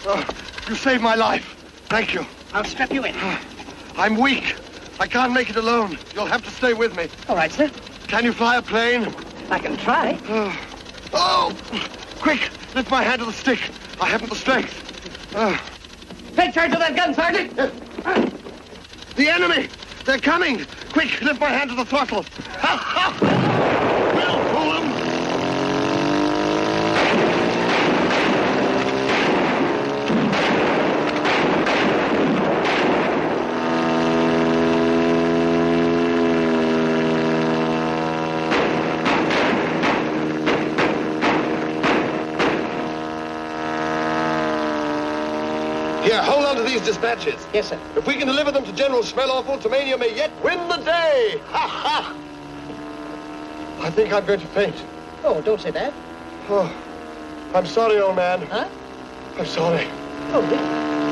You saved my life. Thank you. I'll strap you in. I'm weak. I can't make it alone. You'll have to stay with me. All right, sir. Can you fly a plane? I can try. Oh! Quick! Lift my hand to the stick. I haven't the strength. Take charge of that gun, Sergeant. The enemy! They're coming! Quick, lift my hand to the throttle. We'll fool them! Here, hold on to these dispatches. Yes, sir. If we can deliver them to General Schmelhoffel, Toomania may yet win the day. Ha ha! I think I'm going to faint. Oh, don't say that. Oh, I'm sorry, old man. Huh? I'm sorry. Oh,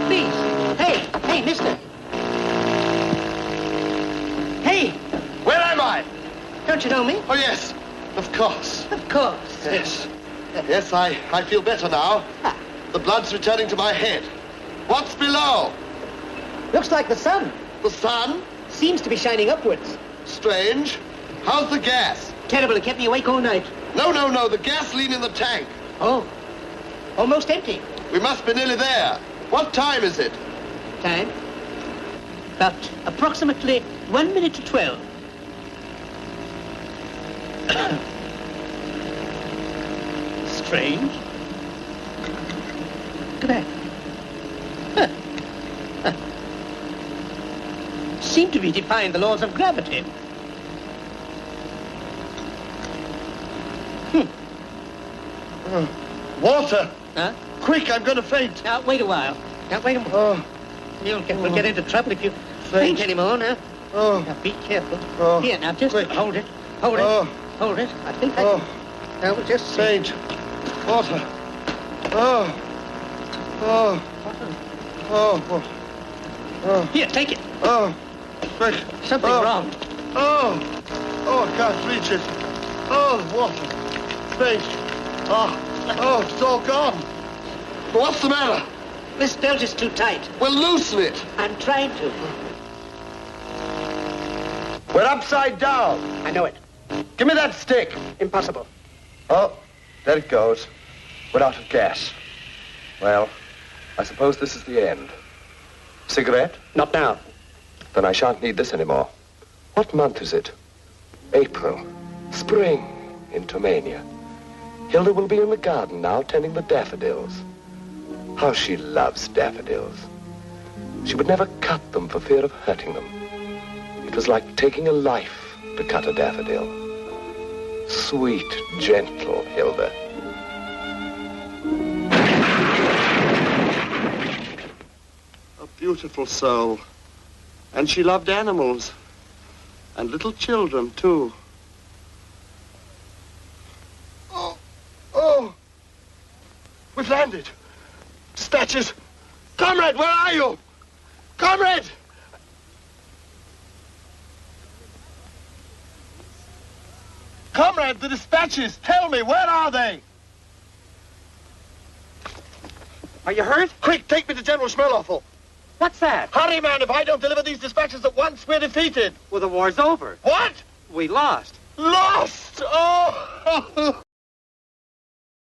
please. Hey, mister. Hey! Where am I? Don't you know me? Oh, yes. Of course. Of course. Yes. Yes, I feel better now. Ah. The blood's returning to my head. What's below? Looks like the sun. The sun? Seems to be shining upwards. Strange. How's the gas? Terrible. It kept me awake all night. No. The gasoline in the tank. Oh. Almost empty. We must be nearly there. What time is it? Time? About approximately 1 minute to 12. Strange. Look at that. Seem to be defying the laws of gravity. Water! Huh? Quick, I'm going to faint. Now, wait a while. Now, wait a moment. Oh. We'll get into trouble if you faint anymore, now. Oh. Now, be careful. Oh. Here, now, just Quick. hold it. Hold it. Oh. Hold it. I think Oh. Now, we'll just see. Faint. Water. Oh. Oh. Oh. Oh. Here, take it. Oh. Quick. Something's wrong. Oh. Oh, I can't reach it. Oh, water. Faint. Oh. Oh, it's all gone. What's the matter? This belt is too tight. Well, loosen it. I'm trying to. We're upside down. I know it. Give me that stick. Impossible. Oh, there it goes. We're out of gas. Well, I suppose this is the end. Cigarette? Not now. Then I shan't need this anymore. What month is it? April. Spring in Toomania. Hilda will be in the garden now, tending the daffodils. How she loves daffodils. She would never cut them for fear of hurting them. It was like taking a life to cut a daffodil. Sweet, gentle Hilda. A beautiful soul. And she loved animals. And little children, too. Oh! We've landed. Dispatches. Comrade, where are you? Comrade! Comrade, the dispatches. Tell me, where are they? Are you hurt? Quick, take me to General Schmelhoffel. What's that? Hurry, man. If I don't deliver these dispatches at once, we're defeated. Well, the war's over. What? We lost. Lost! Oh!